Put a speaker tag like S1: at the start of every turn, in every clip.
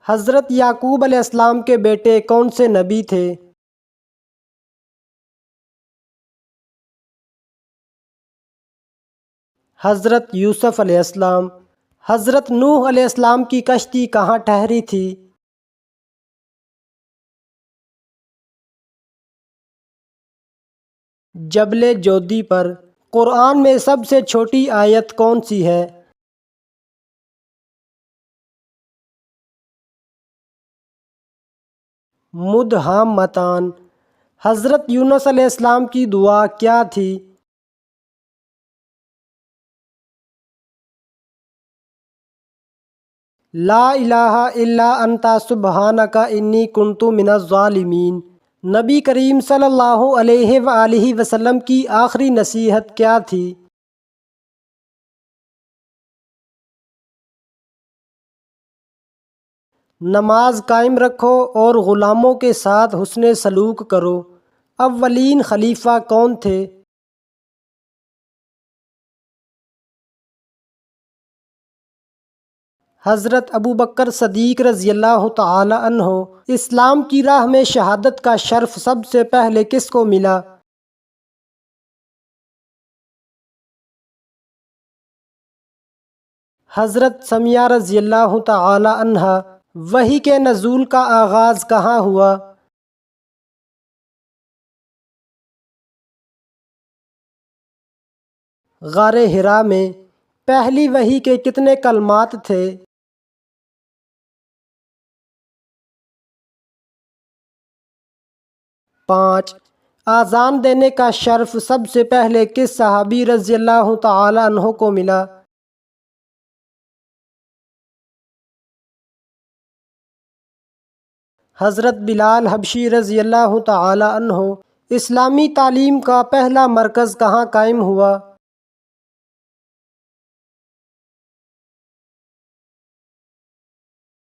S1: حضرت یعقوب علیہ السلام کے بیٹے کون سے نبی تھے؟ حضرت یوسف علیہ السلام۔ حضرت نوح علیہ السلام کی کشتی کہاں ٹھہری تھی؟ جبل جودی پر۔ قرآن میں سب سے چھوٹی آیت کون سی ہے؟ مدحامتان۔ حضرت یونس علیہ السلام کی دعا کیا تھی؟ لا الہ الا انت سبحانک انی کنت من الظالمین۔ نبی کریم صلی اللہ علیہ وآلہ وسلم کی آخری نصیحت کیا تھی؟ نماز قائم رکھو اور غلاموں کے ساتھ حسن سلوک کرو۔ اولین خلیفہ کون تھے؟ حضرت ابوبکر صدیق رضی اللہ تعالی عنہ۔ اسلام کی راہ میں شہادت کا شرف سب سے پہلے کس کو ملا؟ حضرت سمیہ رضی اللہ تعالی عنہا۔ وحی کے نزول کا آغاز کہاں ہوا؟ غار حرا میں۔ پہلی وحی کے کتنے کلمات تھے؟ 5۔ آذان دینے کا شرف سب سے پہلے کس صحابی رضی اللہ تعالی عنہ کو ملا؟ حضرت بلال حبشی رضی اللہ تعالی عنہ۔ اسلامی تعلیم کا پہلا مرکز کہاں قائم ہوا؟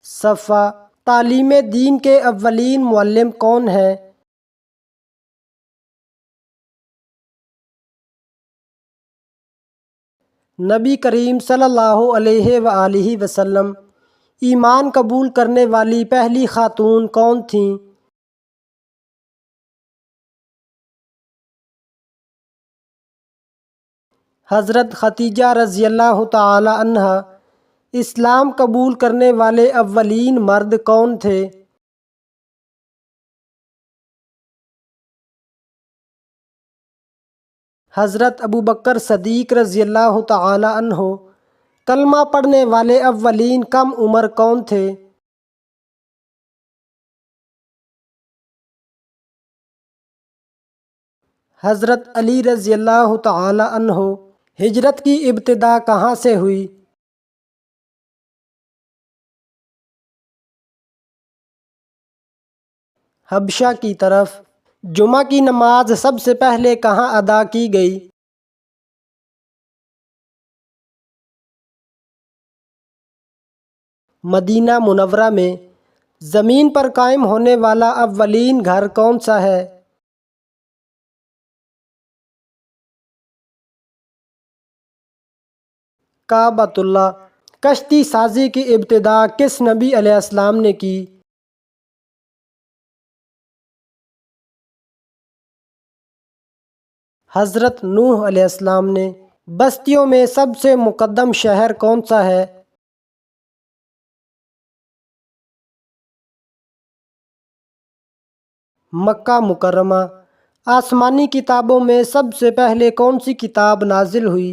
S1: صفا۔ تعلیم دین کے اولین معلم کون ہیں؟ نبی کریم صلی اللہ علیہ وآلہ وسلم۔ ایمان قبول کرنے والی پہلی خاتون کون تھیں؟ حضرت خدیجہ رضی اللہ تعالی عنہا۔ اسلام قبول کرنے والے اولین مرد کون تھے؟ حضرت ابوبکر صدیق رضی اللہ تعالی عنہ۔ کلمہ پڑھنے والے اولین کم عمر کون تھے؟ حضرت علی رضی اللہ تعالی عنہ۔ ہجرت کی ابتدا کہاں سے ہوئی؟ حبشہ کی طرف۔ جمعہ کی نماز سب سے پہلے کہاں ادا کی گئی؟ مدینہ منورہ میں۔ زمین پر قائم ہونے والا اولین گھر کون سا ہے؟ کعبۃ اللہ۔ کشتی سازی کی ابتدا کس نبی علیہ السلام نے کی؟ حضرت نوح علیہ السلام نے۔ بستیوں میں سب سے مقدم شہر کون سا ہے؟ مکہ مکرمہ۔ آسمانی کتابوں میں سب سے پہلے کون سی کتاب نازل ہوئی؟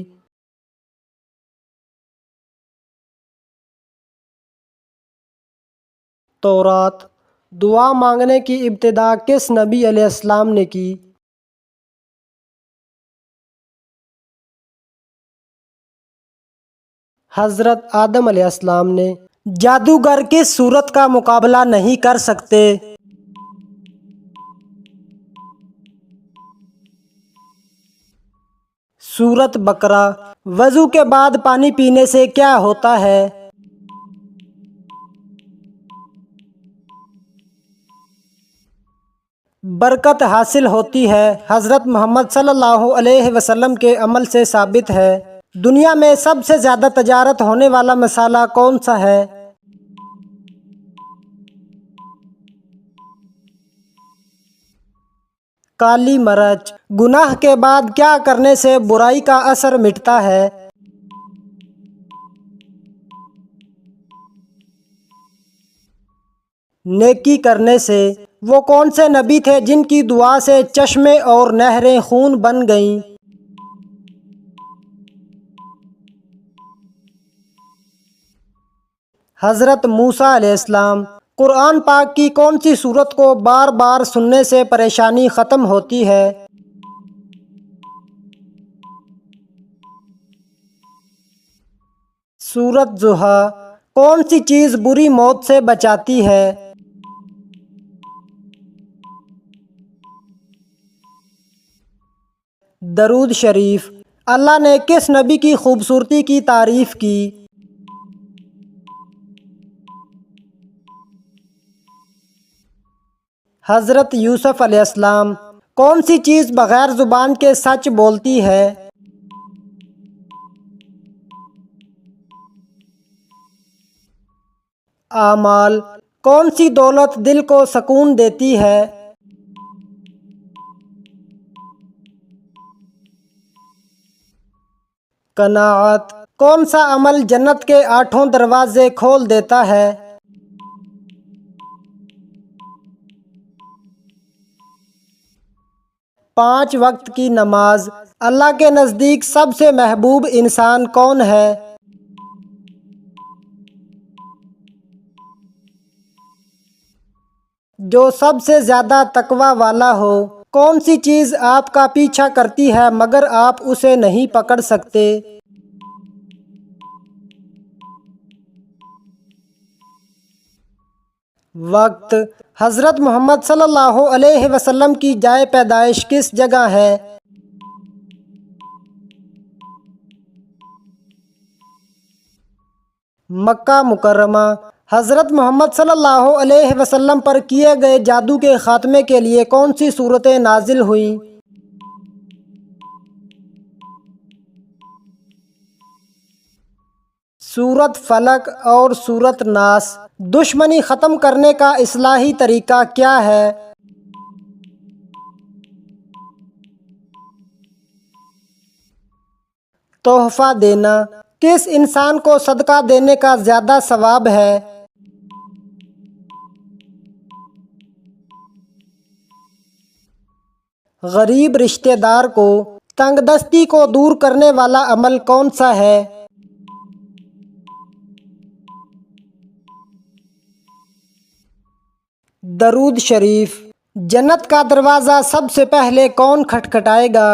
S1: تورات۔ دعا مانگنے کی ابتدا کس نبی علیہ السلام نے کی؟ حضرت آدم علیہ السلام نے۔ جادوگر کس صورت کا مقابلہ نہیں کر سکتے؟ سورۃ بقرہ۔ وضو کے بعد پانی پینے سے کیا ہوتا ہے؟ برکت حاصل ہوتی ہے۔ حضرت محمد صلی اللہ علیہ وسلم کے عمل سے ثابت ہے۔ دنیا میں سب سے زیادہ تجارت ہونے والا مسئلہ کون سا ہے؟ کالی مرچ۔ گناہ کے بعد کیا کرنے سے برائی کا اثر مٹتا ہے؟ نیکی کرنے سے۔ وہ کون سے نبی تھے جن کی دعا سے چشمے اور نہریں خون بن گئیں؟ حضرت موسیٰ علیہ السلام۔ قرآن پاک کی کون سی سورت کو بار بار سننے سے پریشانی ختم ہوتی ہے؟ سورت ضحیٰ۔ کون سی چیز بری موت سے بچاتی ہے؟ درود شریف۔ اللہ نے کس نبی کی خوبصورتی کی تعریف کی؟ حضرت یوسف علیہ السلام۔ کون سی چیز بغیر زبان کے سچ بولتی ہے؟ اعمال۔ کون سی دولت دل کو سکون دیتی ہے؟ قناعت۔ کون سا عمل جنت کے 8 دروازے کھول دیتا ہے؟ پانچ وقت کی نماز۔ اللہ کے نزدیک سب سے محبوب انسان کون ہے؟ جو سب سے زیادہ تقوی والا ہو۔ کون سی چیز آپ کا پیچھا کرتی ہے مگر آپ اسے نہیں پکڑ سکتے؟ وقت۔ حضرت محمد صلی اللہ علیہ وسلم کی جائے پیدائش کس جگہ ہے؟ مکہ مکرمہ۔ حضرت محمد صلی اللہ علیہ وسلم پر کیے گئے جادو کے خاتمے کے لیے کون سی صورتیں نازل ہوئیں؟ سورت فلق اور سورت ناس۔ دشمنی ختم کرنے کا اصلاحی طریقہ کیا ہے؟ تحفہ دینا۔ کس انسان کو صدقہ دینے کا زیادہ ثواب ہے؟ غریب رشتہ دار کو۔ تنگ دستی کو دور کرنے والا عمل کون سا ہے؟ درود شریف۔ جنت کا دروازہ سب سے پہلے کون کھٹکھٹائے گا؟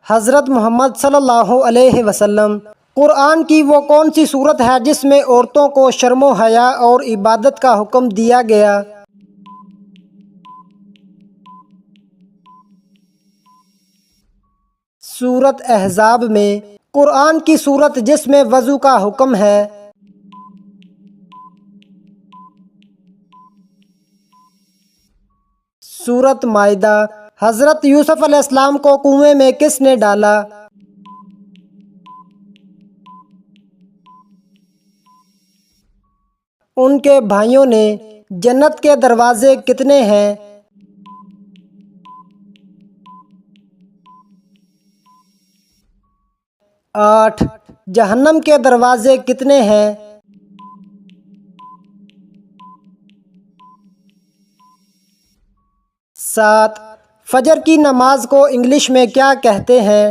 S1: حضرت محمد صلی اللہ علیہ وسلم۔ قرآن کی وہ کون سی سورت ہے جس میں عورتوں کو شرم و حیا اور عبادت کا حکم دیا گیا؟ سورت احزاب میں۔ قرآن کی سورت جس میں وضو کا حکم ہے؟ سورت مائدہ۔ حضرت یوسف علیہ السلام کو کنویں میں کس نے ڈالا؟ ان کے بھائیوں نے۔ جنت کے دروازے کتنے ہیں؟ 8۔ جہنم کے دروازے کتنے ہیں؟ 7۔ فجر کی نماز کو انگلش میں کیا کہتے ہیں؟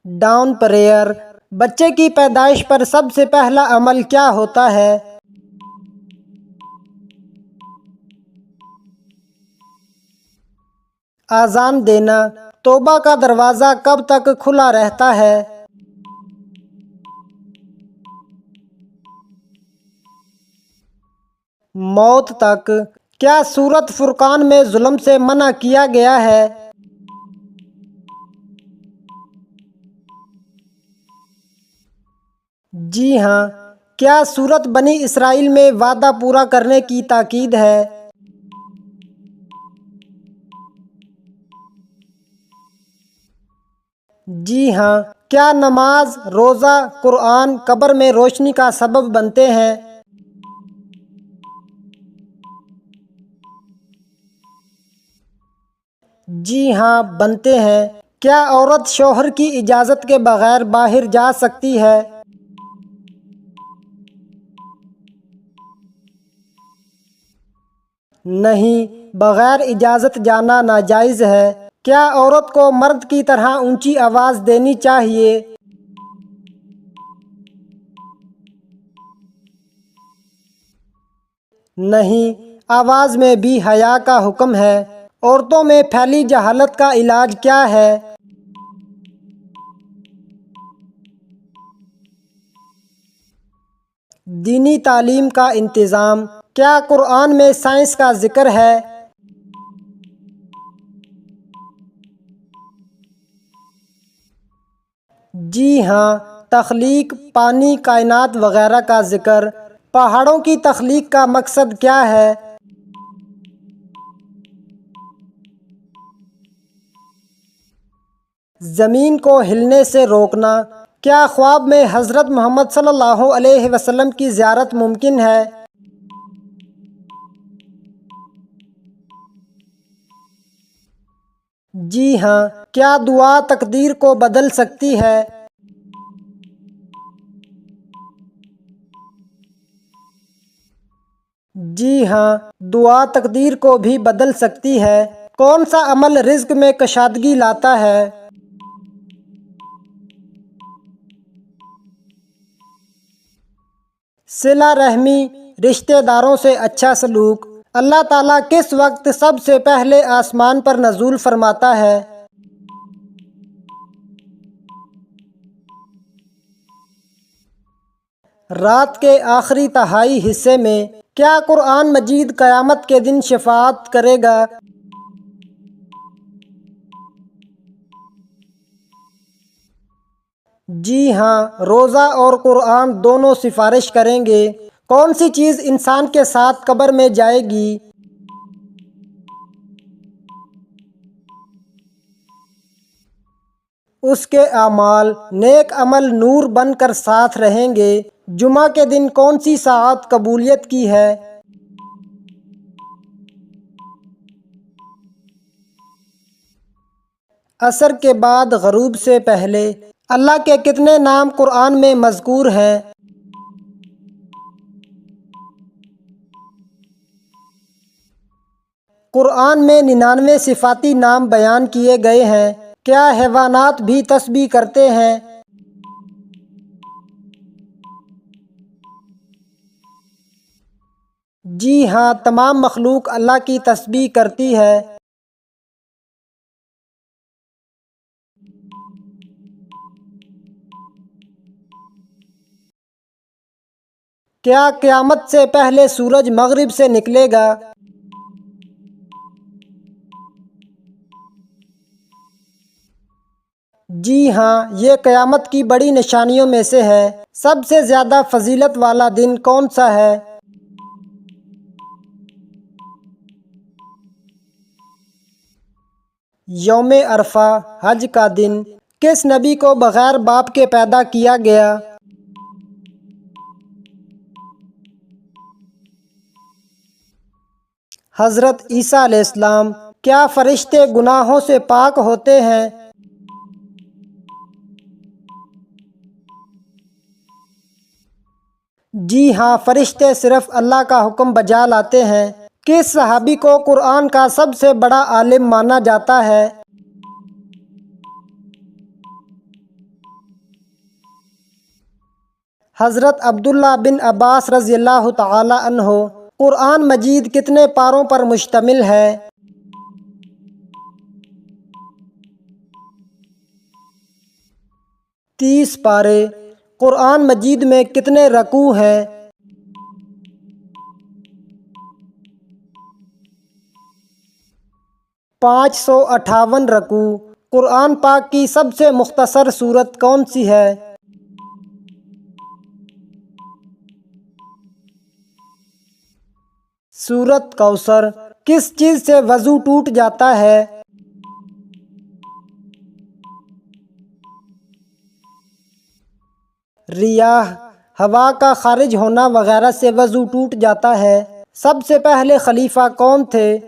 S1: Down prayer. بچے کی پیدائش پر سب سے پہلا عمل کیا ہوتا ہے؟ اذان دینا۔ توبہ کا دروازہ کب تک کھلا رہتا ہے؟ موت تک۔ کیا سورت فرقان میں ظلم سے منع کیا گیا ہے؟ جی ہاں۔ کیا سورت بنی اسرائیل میں وعدہ پورا کرنے کی تاکید ہے؟ جی ہاں۔ کیا نماز، روزہ، قرآن قبر میں روشنی کا سبب بنتے ہیں؟ جی ہاں، بنتے ہیں۔ کیا عورت شوہر کی اجازت کے بغیر باہر جا سکتی ہے؟ نہیں، بغیر اجازت جانا ناجائز ہے۔ کیا عورت کو مرد کی طرح اونچی آواز دینی چاہیے؟ نہیں، آواز میں بھی حیا کا حکم ہے۔ عورتوں میں پھیلی جہالت کا علاج کیا ہے؟ دینی تعلیم کا انتظام۔ کیا قرآن میں سائنس کا ذکر ہے؟ جی ہاں، تخلیق، پانی، کائنات وغیرہ کا ذکر۔ پہاڑوں کی تخلیق کا مقصد کیا ہے؟ زمین کو ہلنے سے روکنا۔ کیا خواب میں حضرت محمد صلی اللہ علیہ وسلم کی زیارت ممکن ہے؟ جی ہاں۔ کیا دعا تقدیر کو بدل سکتی ہے؟ جی ہاں، دعا تقدیر کو بھی بدل سکتی ہے۔ کون سا عمل رزق میں کشادگی لاتا ہے؟ صلہ رحمی، رشتہ داروں سے اچھا سلوک۔ اللہ تعالیٰ کس وقت سب سے پہلے آسمان پر نزول فرماتا ہے؟ رات کے آخری تہائی حصے میں۔ کیا قرآن مجید قیامت کے دن شفاعت کرے گا؟ جی ہاں، روزہ اور قرآن دونوں سفارش کریں گے۔ کون سی چیز انسان کے ساتھ قبر میں جائے گی؟ اس کے اعمال، نیک عمل نور بن کر ساتھ رہیں گے۔ جمعہ کے دن کون سی ساعت قبولیت کی ہے؟ عصر کے بعد غروب سے پہلے۔ اللہ کے کتنے نام قرآن میں مذکور ہیں؟ قرآن میں 99 صفاتی نام بیان کیے گئے ہیں۔ کیا حیوانات بھی تسبیح کرتے ہیں؟ جی ہاں، تمام مخلوق اللہ کی تسبیح کرتی ہے۔ کیا قیامت سے پہلے سورج مغرب سے نکلے گا؟ جی ہاں، یہ قیامت کی بڑی نشانیوں میں سے ہے۔ سب سے زیادہ فضیلت والا دن کون سا ہے؟ یوم عرفہ، حج کا دن۔ کس نبی کو بغیر باپ کے پیدا کیا گیا؟ حضرت عیسیٰ علیہ السلام۔ کیا فرشتے گناہوں سے پاک ہوتے ہیں؟ جی ہاں، فرشتے صرف اللہ کا حکم بجا لاتے ہیں۔ کس صحابی کو قرآن کا سب سے بڑا عالم مانا جاتا ہے؟ حضرت عبداللہ بن عباس رضی اللہ تعالی عنہ۔ قرآن مجید کتنے پاروں پر مشتمل ہے؟ 30 پارے۔ قرآن مجید میں کتنے رکوع ہیں؟ 558 رکوع۔ قرآن پاک کی سب سے مختصر سورت کون سی ہے؟ سورت کوثر۔ کس چیز سے وضو ٹوٹ جاتا ہے؟ ریاح، ہوا کا خارج ہونا وغیرہ سے وضو ٹوٹ جاتا ہے۔ سب سے پہلے خلیفہ کون تھے؟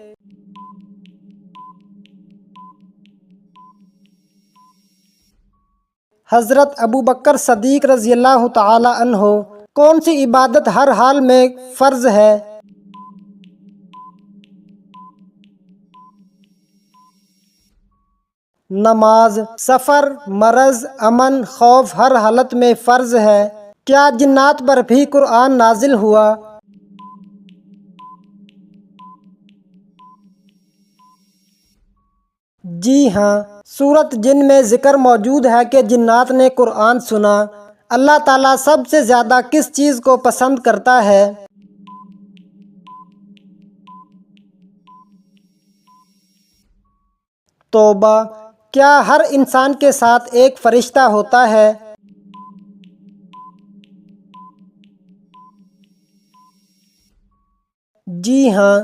S1: حضرت ابوبکر صدیق رضی اللہ تعالی عنہ۔ کون سی عبادت ہر حال میں فرض ہے؟ نماز۔ سفر، مرض، امن، خوف ہر حالت میں فرض ہے۔ کیا جنات پر بھی قرآن نازل ہوا؟ جی ہاں، سورۃ جن میں ذکر موجود ہے کہ جنات نے قرآن سنا۔ اللہ تعالیٰ سب سے زیادہ کس چیز کو پسند کرتا ہے؟ توبہ۔ کیا ہر انسان کے ساتھ ایک فرشتہ ہوتا ہے؟ جی ہاں،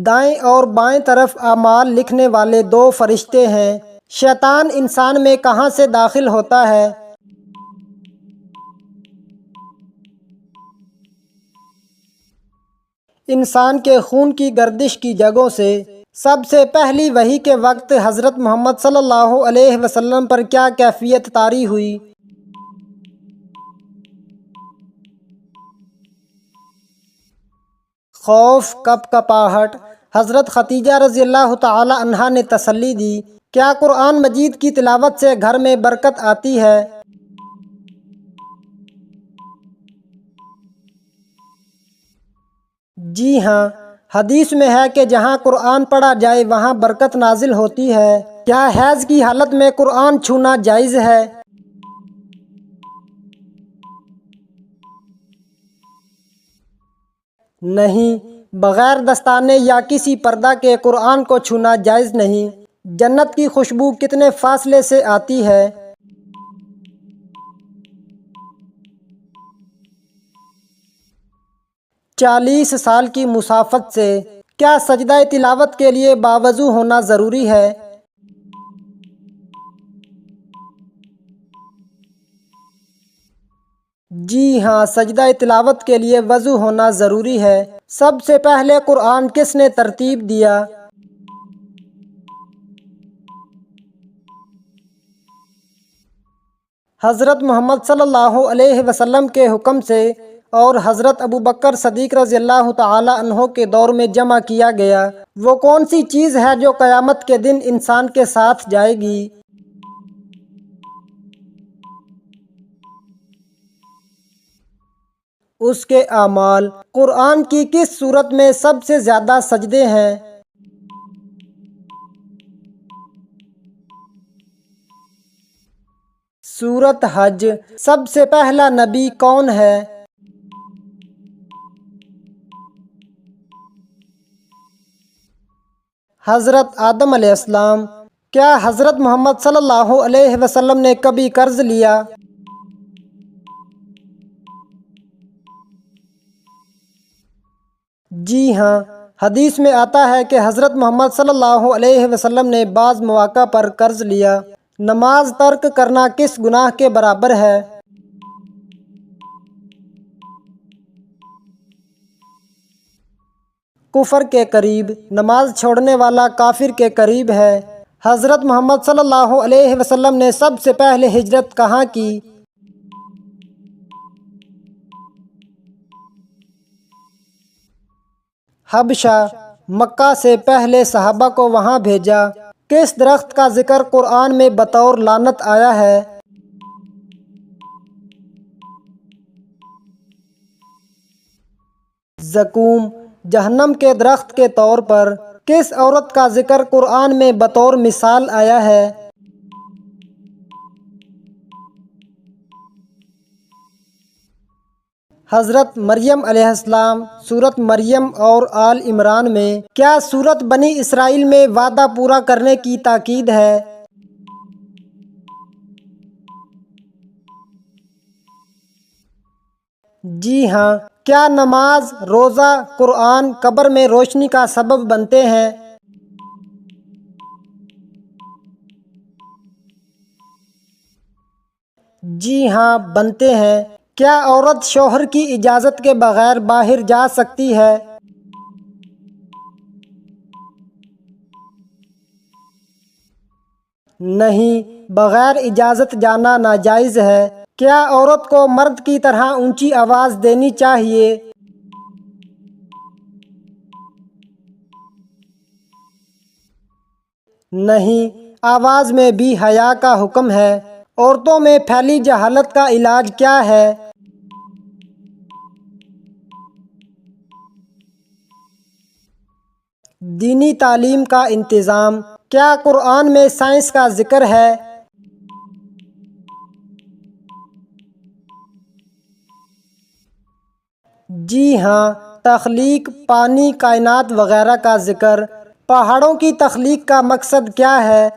S1: دائیں اور بائیں طرف اعمال لکھنے والے دو فرشتے ہیں۔ شیطان انسان میں کہاں سے داخل ہوتا ہے؟ انسان کے خون کی گردش کی جگہوں سے۔ سب سے پہلی وحی کے وقت حضرت محمد صلی اللہ علیہ وسلم پر کیا کیفیت طاری ہوئی؟ خوف، کپاہٹ۔ حضرت خدیجہ رضی اللہ تعالی عنہا نے تسلی دی، کیا قرآن مجید کی تلاوت سے گھر میں برکت آتی ہے؟ جی ہاں، حدیث میں ہے کہ جہاں قرآن پڑھا جائے وہاں برکت نازل ہوتی ہے۔ کیا حیض کی حالت میں قرآن چھونا جائز ہے؟ نہیں، بغیر دستانے یا کسی پردہ کے قرآن کو چھونا جائز نہیں۔ جنت کی خوشبو کتنے فاصلے سے آتی ہے؟ 40 سال کی مسافت سے۔ کیا سجدہ تلاوت کے لیے باوضو ہونا ضروری ہے؟ جی ہاں، سجدہ تلاوت کے لیے وضو ہونا ضروری ہے۔ سب سے پہلے قرآن کس نے ترتیب دیا؟ حضرت محمد صلی اللہ علیہ وسلم کے حکم سے اور حضرت ابوبکر صدیق رضی اللہ تعالی عنہ کے دور میں جمع کیا گیا۔ وہ کون سی چیز ہے جو قیامت کے دن انسان کے ساتھ جائے گی؟ اس کے اعمال۔ قرآن کی کس سورت میں سب سے زیادہ سجدے ہیں؟ سورۃ حج۔ سب سے پہلا نبی کون ہے؟ حضرت آدم علیہ السلام۔ کیا حضرت محمد صلی اللہ علیہ وسلم نے کبھی قرض لیا؟ جی ہاں، حدیث میں آتا ہے کہ حضرت محمد صلی اللہ علیہ وسلم نے بعض مواقع پر قرض لیا۔ نماز ترک کرنا کس گناہ کے برابر ہے؟ کفر کے قریب۔ نماز چھوڑنے والا کافر کے قریب ہے۔ حضرت محمد صلی اللہ علیہ وسلم نے سب سے پہلے ہجرت کہاں کی؟ حبشہ۔ مکہ سے پہلے صحابہ کو وہاں بھیجا۔ کس درخت کا ذکر قرآن میں بطور لعنت آیا ہے؟ زقوم۔ جہنم کے درخت کے طور پر کس عورت کا ذکر قرآن میں بطور مثال آیا ہے؟ حضرت مریم علیہ السلام۔ سورۃ مریم اور آل عمران میں۔ کیا سورۃ بنی اسرائیل میں وعدہ پورا کرنے کی تاکید ہے؟ جی ہاں۔ کیا نماز، روزہ، قرآن قبر میں روشنی کا سبب بنتے ہیں؟ جی ہاں، بنتے ہیں۔ کیا عورت شوہر کی اجازت کے بغیر باہر جا سکتی ہے؟ نہیں، بغیر اجازت جانا ناجائز ہے۔ کیا عورت کو مرد کی طرح اونچی آواز دینی چاہیے؟ نہیں، آواز میں بھی حیا کا حکم ہے۔ عورتوں میں پھیلی جہالت کا علاج کیا ہے؟ دینی تعلیم کا انتظام۔ کیا قرآن میں سائنس کا ذکر ہے؟ جی ہاں، تخلیق، پانی، کائنات وغیرہ کا ذکر۔ پہاڑوں کی تخلیق کا مقصد کیا ہے؟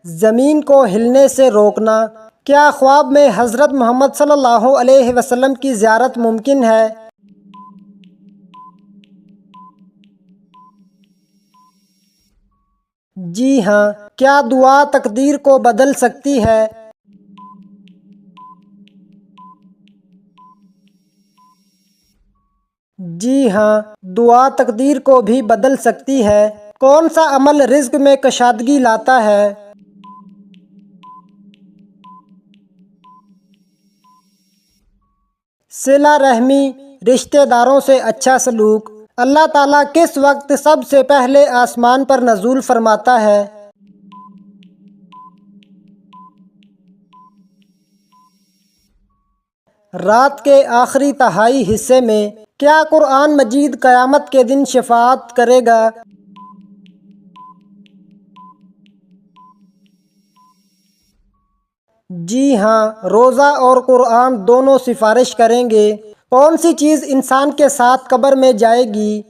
S1: زمین کو ہلنے سے روکنا۔ کیا خواب میں حضرت محمد صلی اللہ علیہ وسلم کی زیارت ممکن ہے؟ جی ہاں۔ کیا دعا تقدیر کو بدل سکتی ہے؟ جی ہاں، دعا تقدیر کو بھی بدل سکتی ہے۔ کون سا عمل رزق میں کشادگی لاتا ہے؟ صلہ رحمی، رشتہ داروں سے اچھا سلوک۔ اللہ تعالیٰ کس وقت سب سے پہلے آسمان پر نزول فرماتا ہے؟ رات کے آخری تہائی حصے میں۔ کیا قرآن مجید قیامت کے دن شفاعت کرے گا؟ جی ہاں، روزہ اور قرآن دونوں سفارش کریں گے۔ کون سی چیز انسان کے ساتھ قبر میں جائے گی؟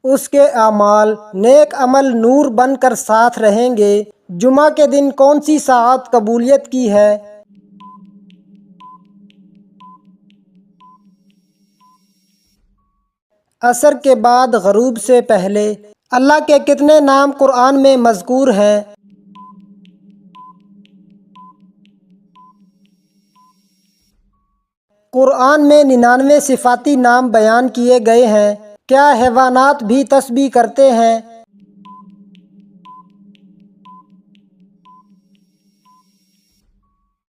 S1: اس کے اعمال، نیک عمل نور بن کر ساتھ رہیں گے۔ جمعہ کے دن کون سی ساعت قبولیت کی ہے؟ عصر کے بعد غروب سے پہلے۔ اللہ کے کتنے نام قرآن میں مذکور ہیں؟ قرآن میں 99 صفاتی نام بیان کیے گئے ہیں۔ کیا حیوانات بھی تسبیح کرتے ہیں؟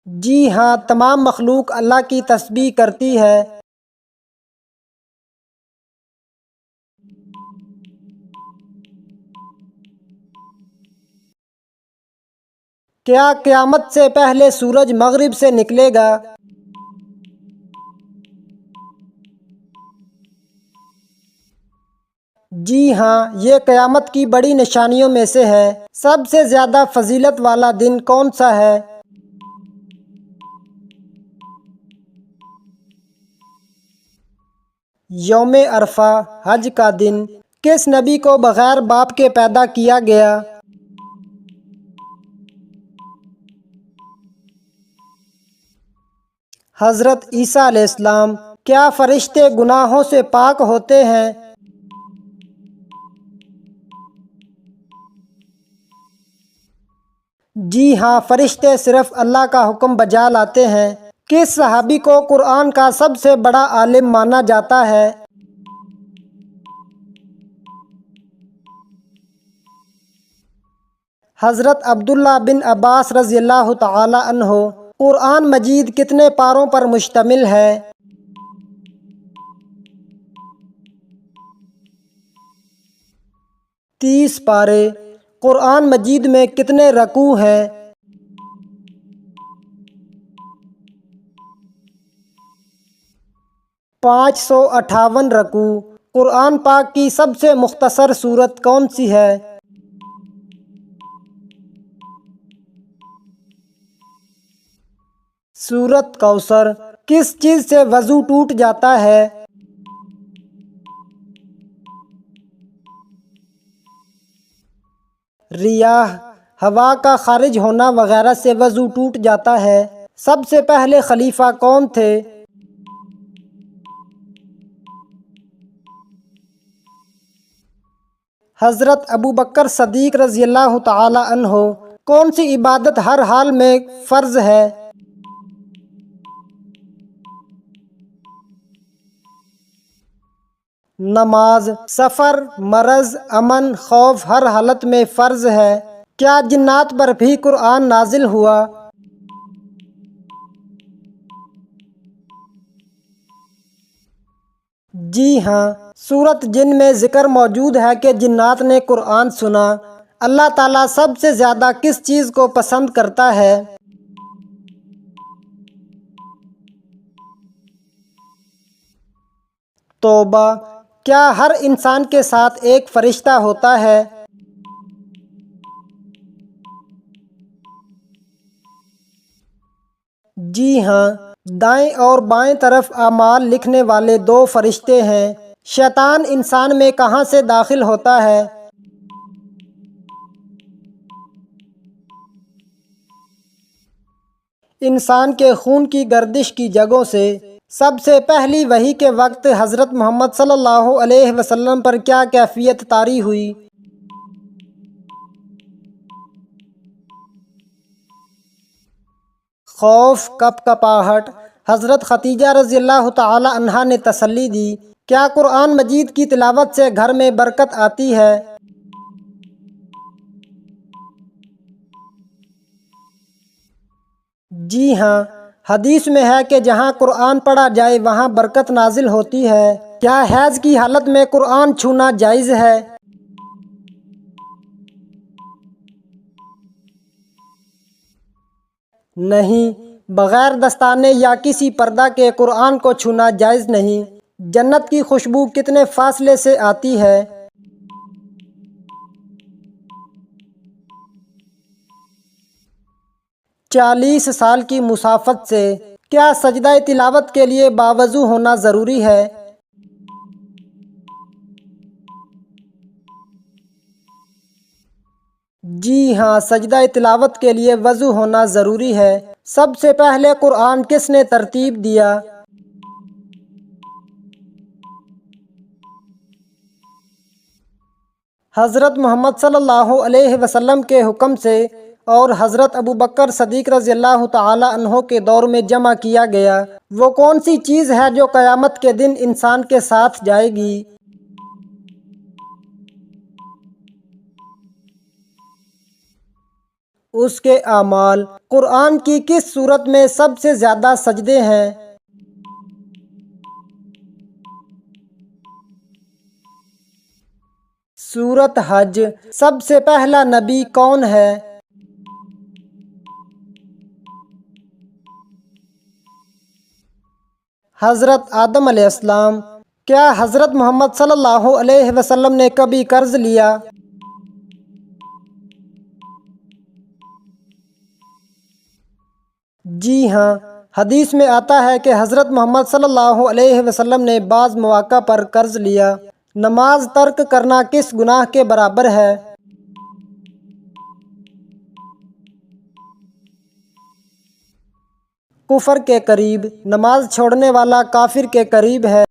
S1: جی ہاں، تمام مخلوق اللہ کی تسبیح کرتی ہے۔ کیا قیامت سے پہلے سورج مغرب سے نکلے گا؟ جی ہاں، یہ قیامت کی بڑی نشانیوں میں سے ہے۔ سب سے زیادہ فضیلت والا دن کون سا ہے؟ یوم عرفہ، حج کا دن۔ کس نبی کو بغیر باپ کے پیدا کیا گیا؟ حضرت عیسیٰ علیہ السلام۔ کیا فرشتے گناہوں سے پاک ہوتے ہیں؟ جی ہاں، فرشتے صرف اللہ کا حکم بجا لاتے ہیں۔ کس صحابی کو قرآن کا سب سے بڑا عالم مانا جاتا ہے؟ حضرت عبداللہ بن عباس رضی اللہ تعالی عنہ۔ قرآن مجید کتنے پاروں پر مشتمل ہے؟ 30 پارے۔ قرآن مجید میں کتنے رکوع ہیں؟ 558 رکوع۔ قرآن پاک کی سب سے مختصر سورت کون سی ہے؟ سورت کوثر۔ کس چیز سے وضو ٹوٹ جاتا ہے؟ ریاح، ہوا کا خارج ہونا وغیرہ سے وضو ٹوٹ جاتا ہے۔ سب سے پہلے خلیفہ کون تھے؟ حضرت ابو بکر صدیق رضی اللہ تعالی عنہ کون سی عبادت ہر حال میں فرض ہے؟ نماز سفر، مرض، امن، خوف ہر حالت میں فرض ہے۔ کیا جنات پر بھی قرآن نازل ہوا؟ جی ہاں، سورۃ جن میں ذکر موجود ہے کہ جنات نے قرآن سنا۔ اللہ تعالیٰ سب سے زیادہ کس چیز کو پسند کرتا ہے؟ توبہ۔ کیا ہر انسان کے ساتھ ایک فرشتہ ہوتا ہے؟ جی ہاں، دائیں اور بائیں طرف اعمال لکھنے والے دو فرشتے ہیں۔ شیطان انسان میں کہاں سے داخل ہوتا ہے؟ انسان کے خون کی گردش کی جگہوں سے۔ سب سے پہلی وحی کے وقت حضرت محمد صلی اللہ علیہ وسلم پر کیا کیفیت طاری ہوئی؟ خوف، کپکپاہٹ۔ حضرت ختیجہ رضی اللہ تعالی عنہا نے تسلی دی، کیا قرآن مجید کی تلاوت سے گھر میں برکت آتی ہے؟ جی ہاں، حدیث میں ہے کہ جہاں قرآن پڑھا جائے وہاں برکت نازل ہوتی ہے۔ کیا حیض کی حالت میں قرآن چھونا جائز ہے؟ نہیں، بغیر دستانے یا کسی پردہ کے قرآن کو چھونا جائز نہیں۔ جنت کی خوشبو کتنے فاصلے سے آتی ہے؟ 40 سال کی مسافت سے۔ کیا سجدہ تلاوت کے لیے باوضو ہونا ضروری ہے؟ جی ہاں، سجدہ تلاوت کے لیے وضو ہونا ضروری ہے۔ سب سے پہلے قرآن کس نے ترتیب دیا؟ حضرت محمد صلی اللہ علیہ وسلم کے حکم سے اور حضرت ابو بکر صدیق رضی اللہ تعالی عنہ کے دور میں جمع کیا گیا۔ وہ کون سی چیز ہے جو قیامت کے دن انسان کے ساتھ جائے گی؟ اس کے اعمال۔ قرآن کی کس سورت میں سب سے زیادہ سجدے ہیں؟ سورۃ حج۔ سب سے پہلا نبی کون ہے؟ حضرت آدم علیہ السلام۔ کیا حضرت محمد صلی اللہ علیہ وسلم نے کبھی قرض لیا؟ جی ہاں، حدیث میں آتا ہے کہ حضرت محمد صلی اللہ علیہ وسلم نے بعض مواقع پر قرض لیا۔ نماز ترک کرنا کس گناہ کے برابر ہے؟ کفر کے قریب۔ نماز چھوڑنے والا کافر کے قریب ہے۔